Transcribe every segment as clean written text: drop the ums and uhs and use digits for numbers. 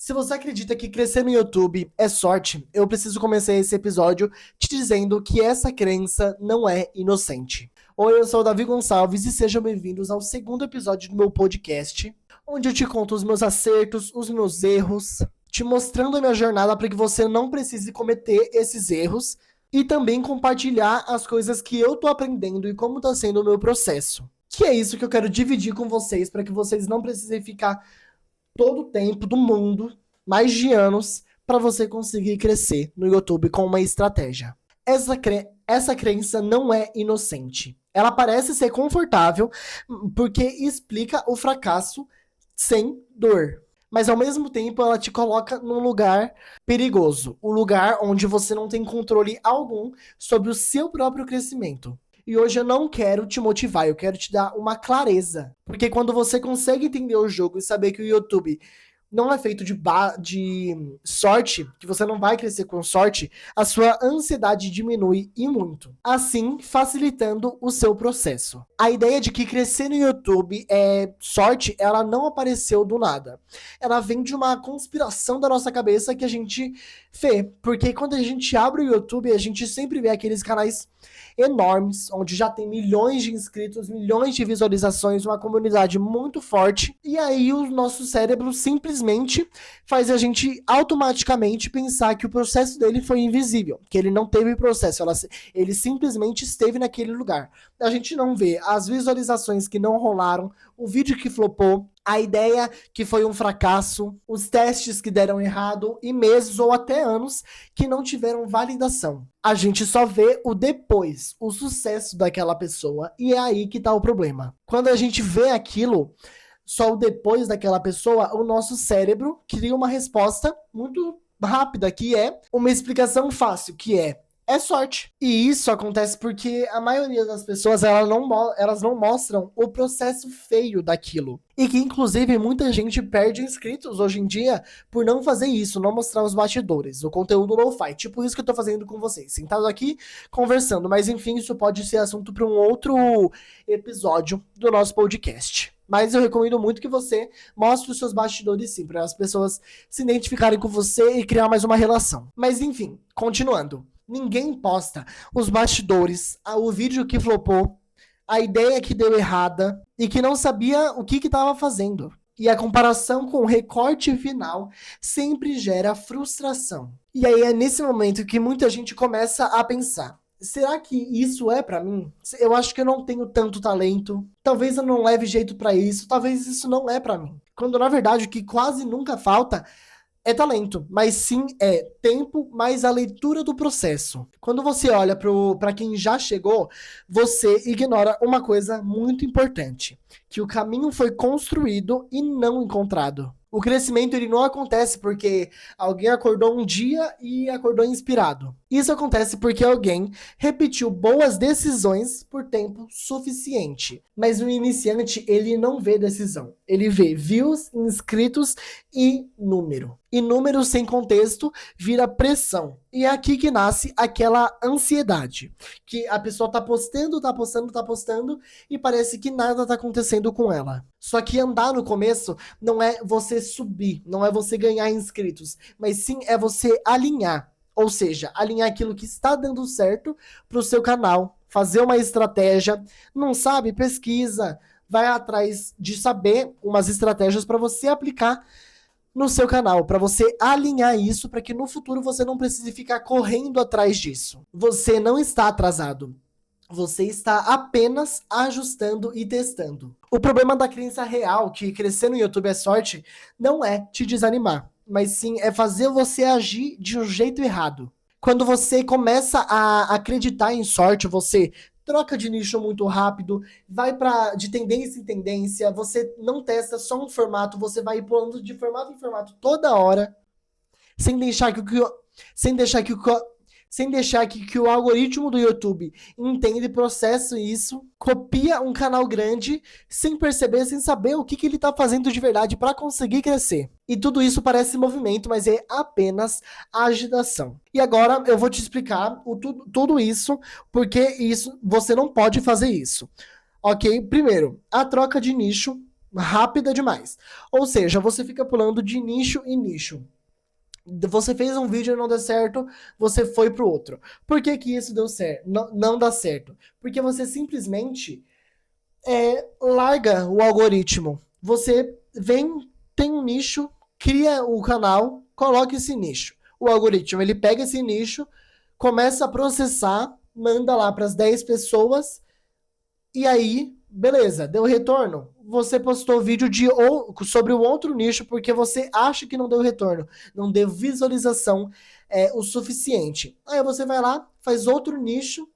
Se você acredita que crescer no YouTube é sorte, eu preciso começar esse episódio te dizendo que essa crença não é inocente. Oi, eu sou o Davi Gonçalves e sejam bem-vindos ao segundo episódio do meu podcast, onde eu te conto os meus acertos, os meus erros, te mostrando a minha jornada para que você não precise cometer esses erros e também compartilhar as coisas que eu tô aprendendo e como tá sendo o meu processo. Que é isso que eu quero dividir com vocês para que vocês não precisem ficar todo o tempo do mundo, mais de anos, para você conseguir crescer no YouTube com uma estratégia. Essa crença não é inocente. Ela parece ser confortável porque explica o fracasso sem dor. Mas ao mesmo tempo ela te coloca num lugar perigoso. Um lugar onde você não tem controle algum sobre o seu próprio crescimento. E hoje eu não quero te motivar, eu quero te dar uma clareza. Porque quando você consegue entender o jogo e saber que o YouTube não é feito de sorte, que você não vai crescer com sorte, a sua ansiedade diminui e muito. Assim, facilitando o seu processo. A ideia de que crescer no YouTube é sorte, ela não apareceu do nada. Ela vem de uma conspiração da nossa cabeça que a gente vê. Porque quando a gente abre o YouTube, a gente sempre vê aqueles canais enormes, onde já tem milhões de inscritos, milhões de visualizações, uma comunidade muito forte, e aí o nosso cérebro simplesmente faz a gente automaticamente pensar que o processo dele foi invisível, que ele não teve processo, ele simplesmente esteve naquele lugar. A gente não vê as visualizações que não rolaram, o vídeo que flopou, a ideia que foi um fracasso, os testes que deram errado e meses ou até anos que não tiveram validação. A gente só vê o depois, o sucesso daquela pessoa, e é aí que tá o problema. Quando a gente vê aquilo, só o depois daquela pessoa, o nosso cérebro cria uma resposta muito rápida, que é uma explicação fácil, que é sorte. E isso acontece porque a maioria das pessoas elas não mostram o processo feio daquilo. E que, inclusive, muita gente perde inscritos hoje em dia por não fazer isso, não mostrar os bastidores, o conteúdo lo-fi. Tipo isso que eu tô fazendo com vocês, sentado aqui conversando. Mas, enfim, isso pode ser assunto para um outro episódio do nosso podcast. Mas eu recomendo muito que você mostre os seus bastidores sim, para as pessoas se identificarem com você e criar mais uma relação. Mas, enfim, continuando. Ninguém posta os bastidores, o vídeo que flopou, a ideia que deu errada e que não sabia o que estava fazendo. E a comparação com o recorte final sempre gera frustração. E aí é nesse momento que muita gente começa a pensar: será que isso é pra mim? Eu acho que eu não tenho tanto talento. Talvez eu não leve jeito pra isso. Talvez isso não é pra mim. Quando na verdade o que quase nunca falta é talento, mas sim é tempo mais a leitura do processo. Quando você olha para quem já chegou, você ignora uma coisa muito importante, que o caminho foi construído e não encontrado. O crescimento ele não acontece porque alguém acordou um dia e acordou inspirado. Isso acontece porque alguém repetiu boas decisões por tempo suficiente. Mas o iniciante, ele não vê decisão. Ele vê views, inscritos e número. E número sem contexto vira pressão. E é aqui que nasce aquela ansiedade. Que a pessoa tá postando e parece que nada tá acontecendo com ela. Só que andar no começo não é você subir, não é você ganhar inscritos, mas sim é você alinhar. Ou seja, alinhar aquilo que está dando certo para o seu canal, fazer uma estratégia. Não sabe? Pesquisa, vai atrás de saber umas estratégias para você aplicar no seu canal, para você alinhar isso, para que no futuro você não precise ficar correndo atrás disso. Você não está atrasado. Você está apenas ajustando e testando. O problema da crença real, que crescer no YouTube é sorte, não é te desanimar, mas sim é fazer você agir de um jeito errado. Quando você começa a acreditar em sorte, você troca de nicho muito rápido, vai para de tendência em tendência, você não testa só um formato, você vai pulando de formato em formato toda hora, sem deixar que o algoritmo do YouTube entenda e processa isso, copia um canal grande sem perceber, sem saber o que ele está fazendo de verdade para conseguir crescer. E tudo isso parece movimento, mas é apenas agitação. E agora eu vou te explicar tudo isso, porque isso você não pode fazer isso. Ok? Primeiro, a troca de nicho rápida demais. Ou seja, você fica pulando de nicho em nicho. Você fez um vídeo e não deu certo, você foi pro outro. Por que que isso deu certo? Não dá certo. Porque você simplesmente larga o algoritmo. Você vem, tem um nicho, cria o canal, coloca esse nicho. O algoritmo, ele pega esse nicho, começa a processar, manda lá para as 10 pessoas, e aí, beleza, deu retorno. Você postou vídeo sobre o outro nicho porque você acha que não deu retorno, não deu visualização o suficiente. Aí você vai lá, faz outro nicho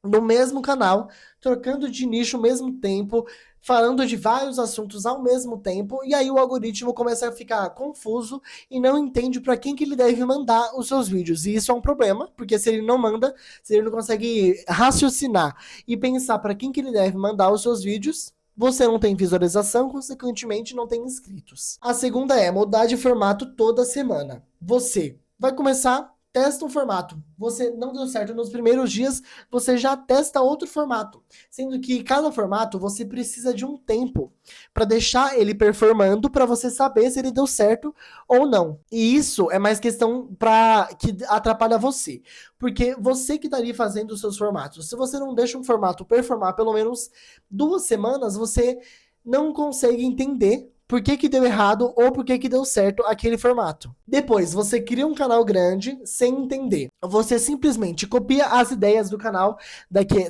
no mesmo canal, trocando de nicho ao mesmo tempo, falando de vários assuntos ao mesmo tempo, e aí o algoritmo começa a ficar confuso e não entende para quem que ele deve mandar os seus vídeos. E isso é um problema, porque se ele não manda, se ele não consegue raciocinar e pensar para quem que ele deve mandar os seus vídeos, você não tem visualização, consequentemente não tem inscritos. A segunda é mudar de formato toda semana. Você vai começar, testa um formato. Você não deu certo nos primeiros dias, você já testa outro formato. Sendo que cada formato você precisa de um tempo para deixar ele performando para você saber se ele deu certo ou não. E isso é mais questão para que atrapalha você. Porque você que estaria fazendo os seus formatos. Se você não deixa um formato performar pelo menos 2 semanas, você não consegue entender por que que deu errado ou por que que deu certo aquele formato. Depois, você cria um canal grande sem entender. Você simplesmente copia as ideias do canal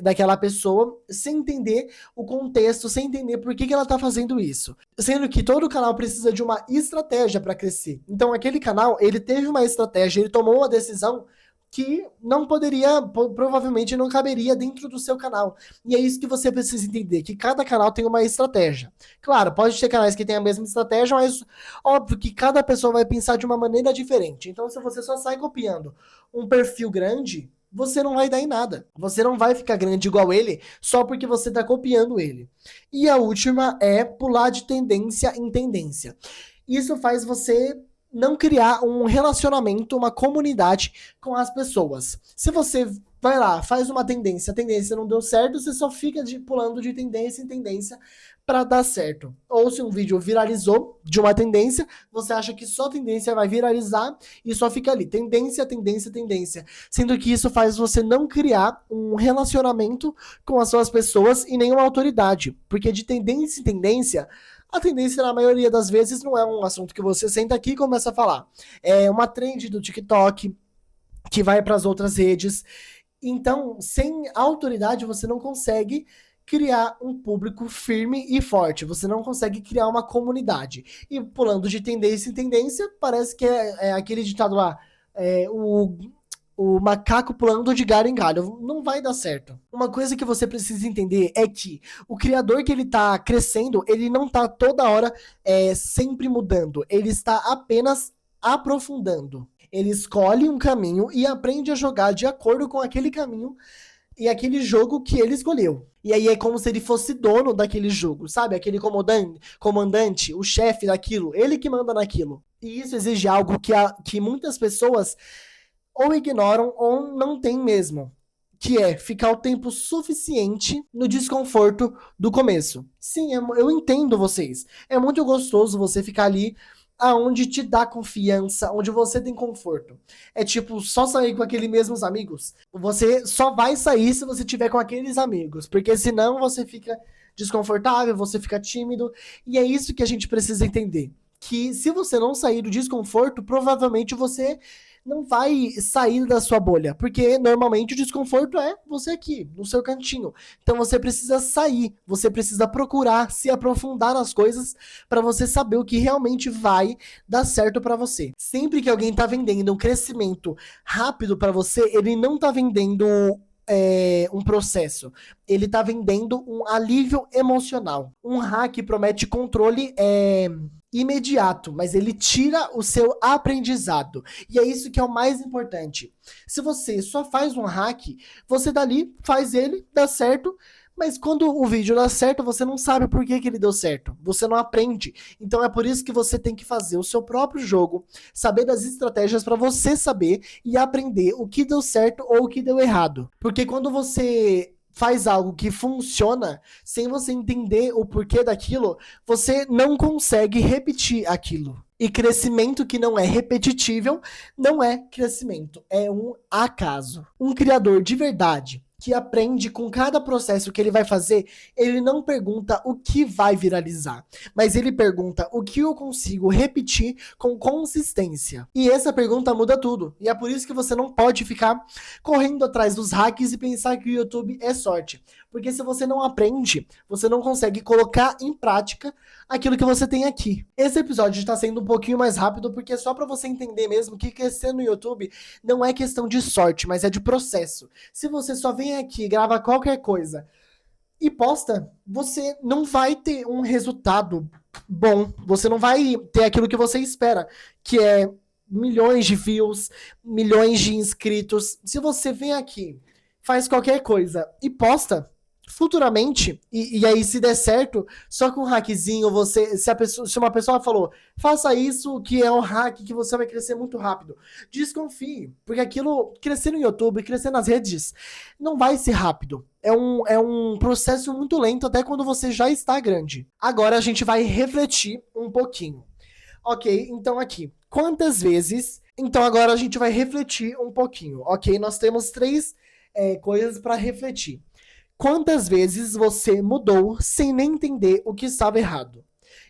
daquela pessoa sem entender o contexto, sem entender por que que ela está fazendo isso. Sendo que todo canal precisa de uma estratégia para crescer. Então, aquele canal, ele teve uma estratégia, ele tomou uma decisão que não poderia, provavelmente não caberia dentro do seu canal. E é isso que você precisa entender, que cada canal tem uma estratégia. Claro, pode ter canais que têm a mesma estratégia, mas óbvio que cada pessoa vai pensar de uma maneira diferente. Então, se você só sai copiando um perfil grande, você não vai dar em nada. Você não vai ficar grande igual ele só porque você está copiando ele. E a última é pular de tendência em tendência. Isso faz você não criar um relacionamento, uma comunidade com as pessoas. Se você vai lá, faz uma tendência, a tendência não deu certo, você só fica pulando de tendência em tendência para dar certo. Ou se um vídeo viralizou de uma tendência, você acha que só tendência vai viralizar e só fica ali, tendência, tendência, tendência. Sendo que isso faz você não criar um relacionamento com as suas pessoas e nenhuma autoridade. Porque de tendência em tendência, a tendência, na maioria das vezes, não é um assunto que você senta aqui e começa a falar. É uma trend do TikTok que vai para as outras redes. Então, sem autoridade, você não consegue criar um público firme e forte. Você não consegue criar uma comunidade. E pulando de tendência em tendência, parece que é aquele ditado lá, o macaco pulando de galho em galho. Não vai dar certo. Uma coisa que você precisa entender é que o criador que ele tá crescendo, ele não tá toda hora sempre mudando. Ele está apenas aprofundando. Ele escolhe um caminho e aprende a jogar de acordo com aquele caminho e aquele jogo que ele escolheu. E aí é como se ele fosse dono daquele jogo, sabe? Aquele comandante, o chefe daquilo, ele que manda naquilo. E isso exige algo que muitas pessoas ou ignoram ou não tem mesmo, que é ficar o tempo suficiente no desconforto do começo. Sim, eu entendo vocês. É muito gostoso você ficar ali aonde te dá confiança, onde você tem conforto. É tipo, só sair com aqueles mesmos amigos. Você só vai sair se você tiver com aqueles amigos, porque senão você fica desconfortável, você fica tímido, e é isso que a gente precisa entender. Que se você não sair do desconforto, provavelmente você não vai sair da sua bolha, porque normalmente o desconforto é você aqui, no seu cantinho. Então você precisa sair, você precisa procurar se aprofundar nas coisas para você saber o que realmente vai dar certo para você. Sempre que alguém tá vendendo um crescimento rápido para você, ele não tá vendendo um processo. Ele tá vendendo um alívio emocional. Um hack promete controle imediato, mas ele tira o seu aprendizado. E é isso que é o mais importante. Se você só faz um hack, você dali faz ele, dá certo, mas quando o vídeo dá certo, você não sabe por que ele deu certo. Você não aprende. Então é por isso que você tem que fazer o seu próprio jogo, saber das estratégias para você saber e aprender o que deu certo ou o que deu errado. Porque quando você faz algo que funciona, sem você entender o porquê daquilo, você não consegue repetir aquilo. E crescimento que não é repetitível não é crescimento, é um acaso. Um criador de verdade que aprende com cada processo que ele vai fazer, ele não pergunta o que vai viralizar, mas ele pergunta o que eu consigo repetir com consistência. E essa pergunta muda tudo. E é por isso que você não pode ficar correndo atrás dos hacks e pensar que o YouTube é sorte. Porque se você não aprende, você não consegue colocar em prática aquilo que você tem aqui. Esse episódio está sendo um pouquinho mais rápido, porque é só para você entender mesmo que crescer no YouTube não é questão de sorte, mas é de processo. Se você só vem aqui, grava qualquer coisa e posta, você não vai ter um resultado bom. Você não vai ter aquilo que você espera, que é milhões de views, milhões de inscritos. Se você vem aqui, faz qualquer coisa e posta, futuramente, e aí se der certo, só com um hackzinho, se uma pessoa falou, faça isso, que é um hack que você vai crescer muito rápido, desconfie, porque aquilo, crescer no YouTube, crescer nas redes, não vai ser rápido. É um processo muito lento até quando você já está grande. Agora a gente vai refletir um pouquinho. Ok, então aqui, quantas vezes... Então agora a gente vai refletir um pouquinho, ok? Nós temos três coisas para refletir. Quantas vezes você mudou sem nem entender o que estava errado?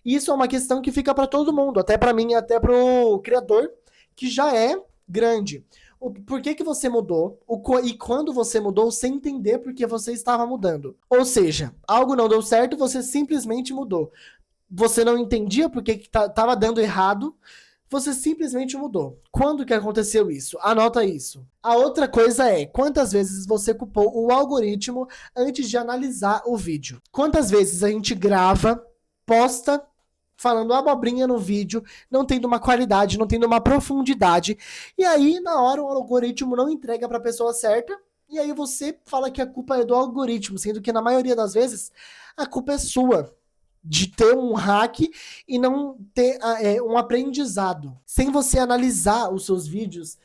Isso é uma questão que fica para todo mundo, até para mim, até para o criador, que já é grande. Por que você mudou e quando você mudou sem entender por que você estava mudando? Ou seja, algo não deu certo, você simplesmente mudou. Você não entendia por que estava dando errado, você simplesmente mudou. Quando que aconteceu isso? Anota isso. A outra coisa é, quantas vezes você culpou o algoritmo antes de analisar o vídeo? Quantas vezes a gente grava, posta, falando abobrinha no vídeo, não tendo uma qualidade, não tendo uma profundidade, e aí na hora o algoritmo não entrega para a pessoa certa, e aí você fala que a culpa é do algoritmo, sendo que na maioria das vezes a culpa é sua. De ter um hack e não ter um aprendizado. Sem você analisar os seus vídeos,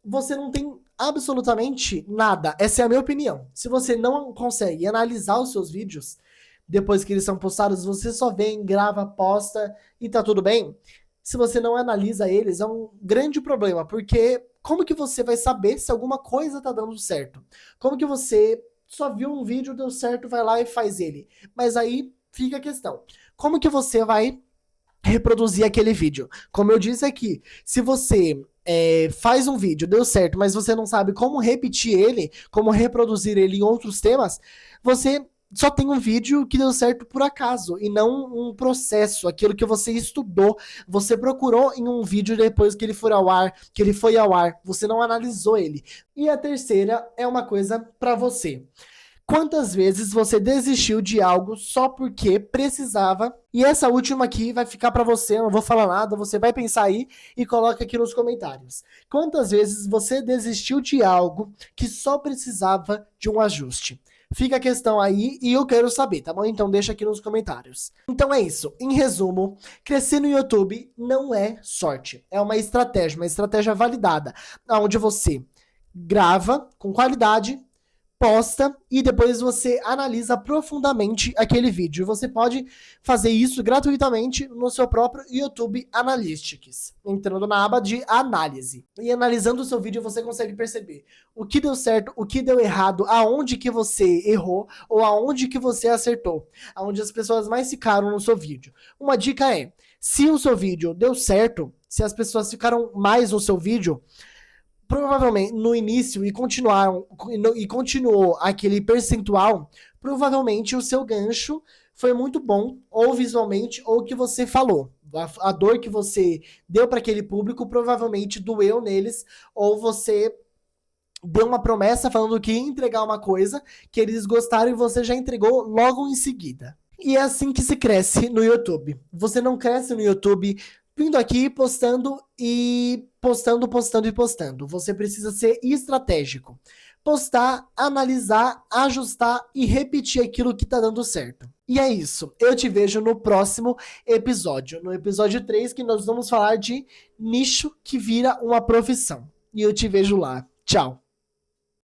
você não tem absolutamente nada. Essa é a minha opinião. Se você não consegue analisar os seus vídeos, depois que eles são postados, você só vem, grava, posta e tá tudo bem. Se você não analisa eles, é um grande problema, porque como que você vai saber se alguma coisa tá dando certo? Como que você só viu um vídeo, deu certo, vai lá e faz ele? Mas aí fica a questão. Como que você vai reproduzir aquele vídeo? Como eu disse aqui, se você faz um vídeo, deu certo, mas você não sabe como repetir ele, como reproduzir ele em outros temas, você só tem um vídeo que deu certo por acaso, e não um processo, aquilo que você estudou, você procurou em um vídeo depois que ele foi ao ar, você não analisou ele. E a terceira é uma coisa para você. Quantas vezes você desistiu de algo só porque precisava? E essa última aqui vai ficar para você, eu não vou falar nada, você vai pensar aí e coloca aqui nos comentários. Quantas vezes você desistiu de algo que só precisava de um ajuste? Fica a questão aí e eu quero saber, tá bom? Então deixa aqui nos comentários. Então é isso. Em resumo, crescer no YouTube não é sorte. É uma estratégia validada, onde você grava com qualidade, posta e depois você analisa profundamente aquele vídeo. Você pode fazer isso gratuitamente no seu próprio YouTube Analytics, entrando na aba de análise. E analisando o seu vídeo você consegue perceber o que deu certo, o que deu errado, aonde que você errou ou aonde que você acertou, aonde as pessoas mais ficaram no seu vídeo. Uma dica é, se o seu vídeo deu certo, se as pessoas ficaram mais no seu vídeo, provavelmente no início e continuou aquele percentual, provavelmente o seu gancho foi muito bom, ou visualmente, ou o que você falou. A dor que você deu para aquele público provavelmente doeu neles, ou você deu uma promessa falando que ia entregar uma coisa que eles gostaram e você já entregou logo em seguida. E é assim que se cresce no YouTube. Você não cresce no YouTube vindo aqui, postando. Você precisa ser estratégico. Postar, analisar, ajustar e repetir aquilo que tá dando certo. E é isso. Eu te vejo no próximo episódio. No episódio 3, que nós vamos falar de nicho que vira uma profissão. E eu te vejo lá. Tchau.